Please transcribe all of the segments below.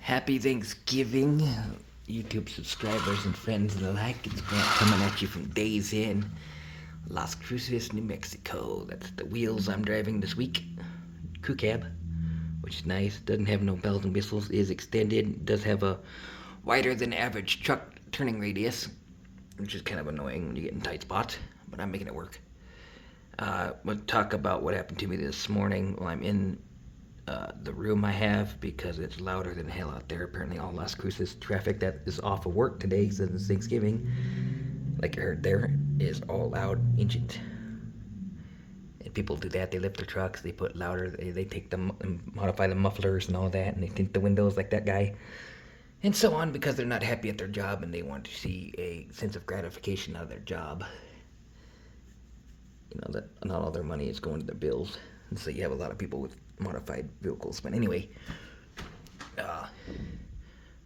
Happy Thanksgiving, YouTube subscribers and friends and the like. It's Grant coming at you from Days in Las Cruces, New Mexico. That's the wheels I'm driving this week. Crew cab, which is nice. Doesn't have no bells and whistles. Is extended. Does have a wider than average truck turning radius, which is kind of annoying when you get in tight spots, but I'm making it work. We'll talk about what happened to me this morning while I'm in the room I have, because it's louder than hell out there. Apparently all Las Cruces traffic that is off of work today since it's Thanksgiving, like you heard there, is all loud engines. And people do that. They lift their trucks, they put louder, they take them and modify the mufflers and all that, and they tint the windows like that guy, and so on, because they're not happy at their job and they want to see a sense of gratification out of their job. You know, that not all their money is going to their bills. And so you have a lot of people with modified vehicles. But anyway,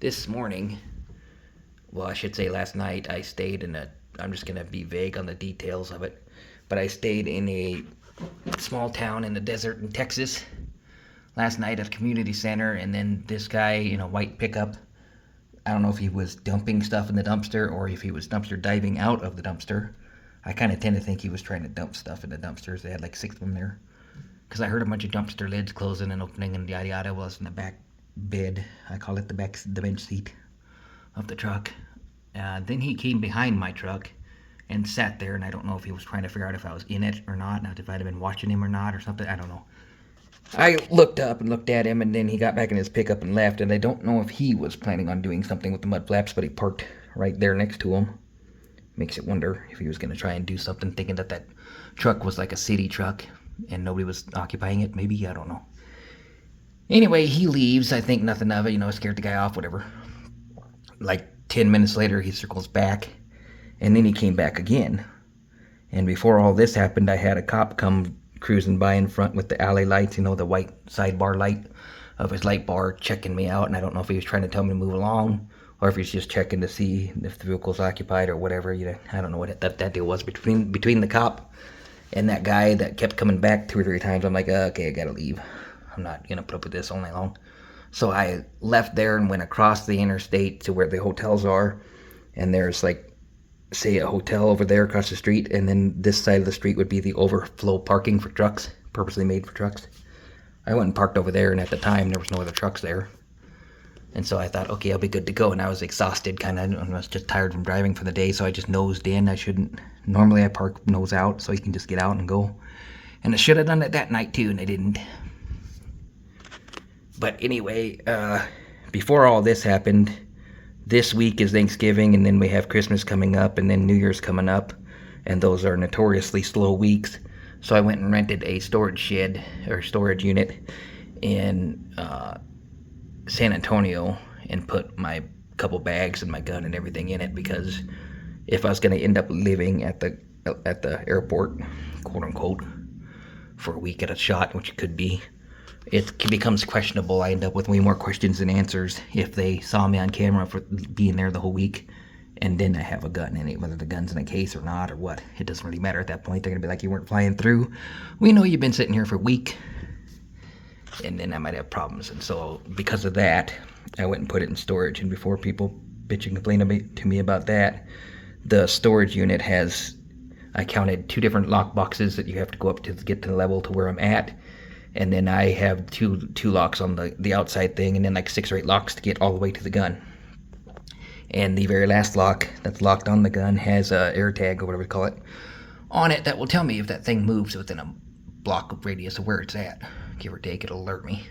this morning, well, I should say last night, I stayed in I'm just going to be vague on the details of it, but I stayed in a small town in the desert in Texas last night at a community center. And then this guy in a white pickup, I don't know if he was dumping stuff in the dumpster or if he was dumpster diving out of the dumpster. I kind of tend to think he was trying to dump stuff in the dumpsters. They had like 6 of them there, because I heard a bunch of dumpster lids closing and opening and yada yada. Well, it's in the back bed. I call it the bench seat of the truck. Then he came behind my truck and sat there, and I don't know if he was trying to figure out if I was in it or not if I'd have been watching him or not or something. I don't know. I looked up and looked at him, and then he got back in his pickup and left, and I don't know if he was planning on doing something with the mud flaps, but he parked right there next to him. Makes it wonder if he was going to try and do something, thinking that that truck was like a city truck and nobody was occupying it. Maybe, I don't know. Anyway, he leaves. I think nothing of it, scared the guy off, whatever. Like 10 minutes later, he circles back, and then he came back again. And before all this happened, I had a cop come cruising by in front with the alley lights, the white sidebar light of his light bar, checking me out. And I don't know if he was trying to tell me to move along, or if he's just checking to see if the vehicle's occupied or whatever. I don't know what that deal was between the cop and that guy that kept coming back 2 or 3 times. I'm like, okay, I gotta leave. I'm not gonna put up with this all night long. So I left there and went across the interstate to where the hotels are. And there's like, say, a hotel over there across the street, and then this side of the street would be the overflow parking for trucks, purposely made for trucks. I went and parked over there, and at the time there was no other trucks there. And so I thought, okay, I'll be good to go. And I was exhausted, kind of. I was just tired from driving for the day, so I just nosed in. I shouldn't. Normally I park nose out, so you can just get out and go. And I should have done it that night, too, and I didn't. But anyway, before all this happened, this week is Thanksgiving, and then we have Christmas coming up, and then New Year's coming up. And those are notoriously slow weeks. So I went and rented a storage shed, or storage unit, in San Antonio, and put my couple bags and my gun and everything in it, because if I was going to end up living at the airport, quote unquote, for a week at a shot, which it could be, it becomes questionable. I end up with way more questions than answers if they saw me on camera for being there the whole week, and then I have a gun in it, whether the gun's in a case or not or what. It doesn't really matter at that point. They're going to be like, you weren't flying through. We know you've been sitting here for a week. And then I might have problems. And so because of that, I went and put it in storage. And before people bitch and complain to me about that, the storage unit has, I counted 2 different lock boxes that you have to go up to get to the level to where I'm at. And then I have two locks on the outside thing, and then like 6 or 8 locks to get all the way to the gun. And the very last lock that's locked on the gun has a air tag, or whatever you call it, on it that will tell me if that thing moves within a block radius of where it's at. Give or take, it'll alert me.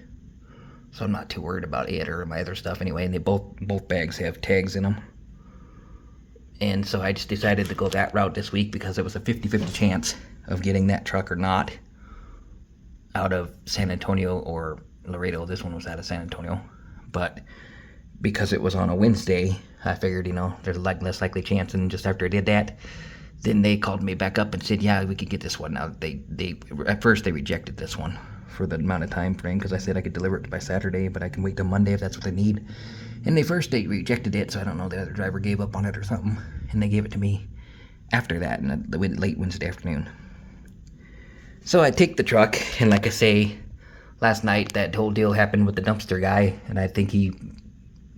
So I'm not too worried about it or my other stuff anyway. And they both bags have tags in them. And so I just decided to go that route this week, because it was a 50-50 chance of getting that truck or not out of San Antonio or Laredo. This one was out of San Antonio. But because it was on a Wednesday, I figured, there's a less likely chance. And just after I did that, then they called me back up and said, yeah, we could get this one. Now, they at first they rejected this one for the amount of time frame, because I said I could deliver it by Saturday, but I can wait till Monday if that's what they need. And they rejected it, so I don't know, the other driver gave up on it or something, and they gave it to me after that, in the late Wednesday afternoon. So I take the truck, and like I say, last night that whole deal happened with the dumpster guy, and I think he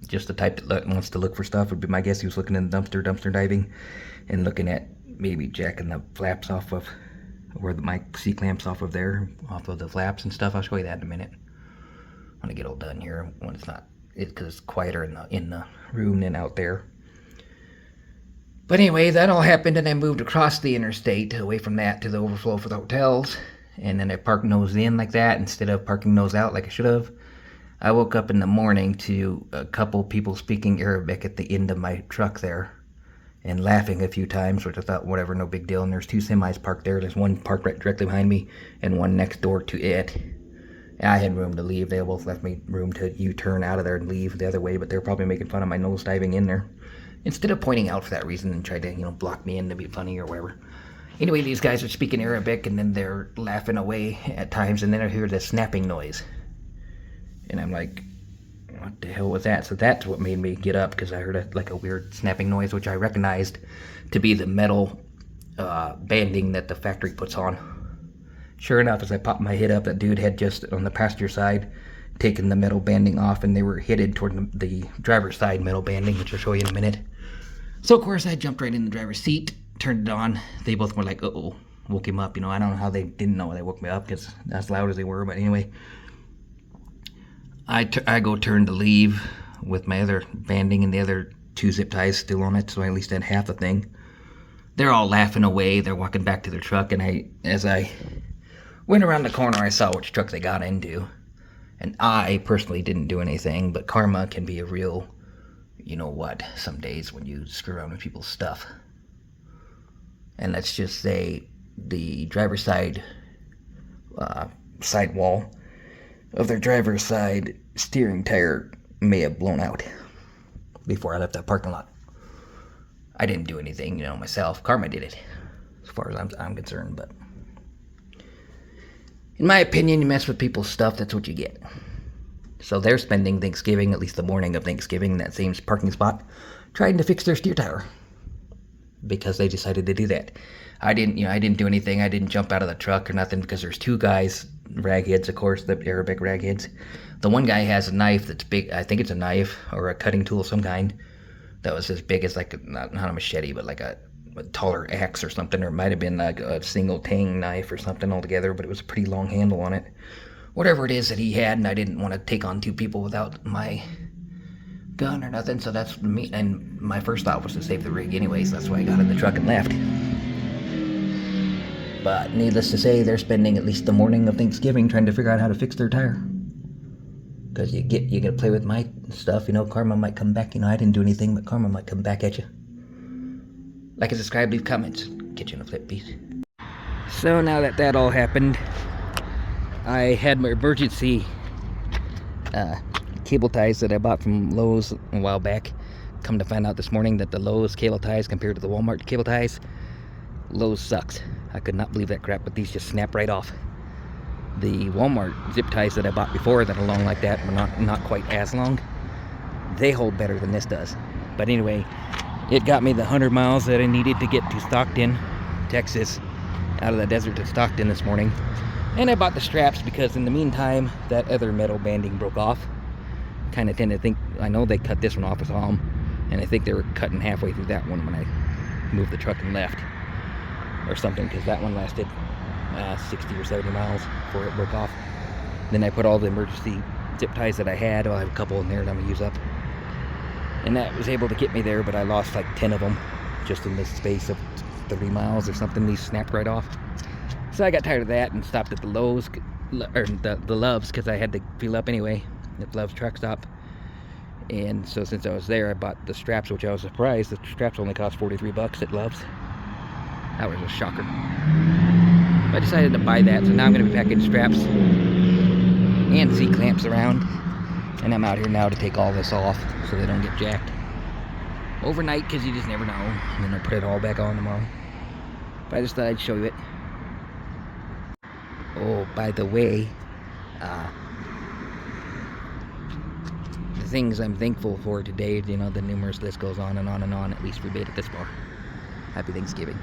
just the type that wants to look for stuff. Would be my guess. He was looking in the dumpster diving, and looking at maybe jacking the flaps off of, or my C-clamps off of there, off of the flaps and stuff. I'll show you that in a minute when I get all done here, when it's not, because it's quieter in the room than out there. But anyway, that all happened, and I moved across the interstate away from that to the overflow for the hotels, and then I parked nose in like that instead of parking nose out like I should have. I woke up in the morning to a couple people speaking Arabic at the end of my truck there and laughing a few times, which I thought, whatever, no big deal. And there's two semis parked there. There's one parked right directly behind me and one next door to it. And I had room to leave. They both left me room to U-turn out of there and leave the other way, but they're probably making fun of my nose diving in there instead of pointing out for that reason and try to, block me in to be funny or whatever. Anyway, these guys are speaking Arabic, and then they're laughing away at times, and then I hear the snapping noise. And I'm like, what the hell was that? So that's what made me get up, because I heard a weird snapping noise, which I recognized to be the metal banding that the factory puts on. Sure enough, as I popped my head up, that dude had just, on the passenger side, taken the metal banding off, and they were headed toward the driver's side metal banding, which I'll show you in a minute. So, of course, I jumped right in the driver's seat, turned it on. They both were like, uh-oh, woke him up. I don't know how they didn't know they woke me up, because as loud as they were, but anyway. I go turn to leave with my other banding and the other two zip ties still on it, so I at least had half the thing. They're all laughing away. They're walking back to their truck, and as I went around the corner, I saw which truck they got into. And I personally didn't do anything, but karma can be a real, some days when you screw around with people's stuff. And let's just say the driver's side sidewall of their driver's side steering tire may have blown out before I left that parking lot. I didn't do anything, myself. Karma did it, as far as I'm concerned. But in my opinion, you mess with people's stuff, that's what you get. So they're spending Thanksgiving, at least the morning of Thanksgiving, in that same parking spot, trying to fix their steer tire, because they decided to do that. I didn't do anything. I didn't jump out of the truck or nothing, because there's two guys, ragheads, of course, the Arabic ragheads. The one guy has a knife that's big. I think it's a knife or a cutting tool of some kind that was as big as not a machete, but like a taller axe or something, or it might have been like a single tang knife or something altogether, but it was a pretty long handle on it. Whatever it is that he had, and I didn't want to take on two people without my gun or nothing, so that's me. And my first thought was to save the rig anyways. That's why I got in the truck and left. But needless to say, they're spending at least the morning of Thanksgiving trying to figure out how to fix their tire. Because you gotta play with my stuff, karma might come back. I didn't do anything, but karma might come back at you. Like and subscribe, leave comments. Catch you in a flip, peace. So now that all happened, I had my emergency cable ties that I bought from Lowe's a while back. Come to find out this morning that the Lowe's cable ties compared to the Walmart cable ties, Lowe's sucks. I could not believe that crap, but these just snap right off. The Walmart zip ties that I bought before that are long like that, but not quite as long, they hold better than this does. But anyway, it got me the 100 miles that I needed to get to Stockton, Texas, out of the desert to Stockton this morning. And I bought the straps because in the meantime, that other metal banding broke off. Kind of tend to think, I know they cut this one off, I saw them, and I think they were cutting halfway through that one when I moved the truck and left, or something, because that one lasted 60 or 70 miles before it broke off. Then I put all the emergency zip ties that I had. I have a couple in there that I'm going to use up. And that was able to get me there, but I lost like 10 of them just in the space of 30 miles or something. These snapped right off. So I got tired of that and stopped at the Lowe's, or the Love's, because I had to fill up anyway at Love's truck stop. And so since I was there, I bought the straps, which I was surprised. The straps only cost 43 bucks at Love's. That was a shocker. But I decided to buy that, so now I'm going to be packing straps and C-clamps around. And I'm out here now to take all this off so they don't get jacked overnight, because you just never know. And then I'll put it all back on tomorrow. But I just thought I'd show you it. Oh, by the way, the things I'm thankful for today, the numerous list goes on and on and on, at least we made it this far. Happy Thanksgiving.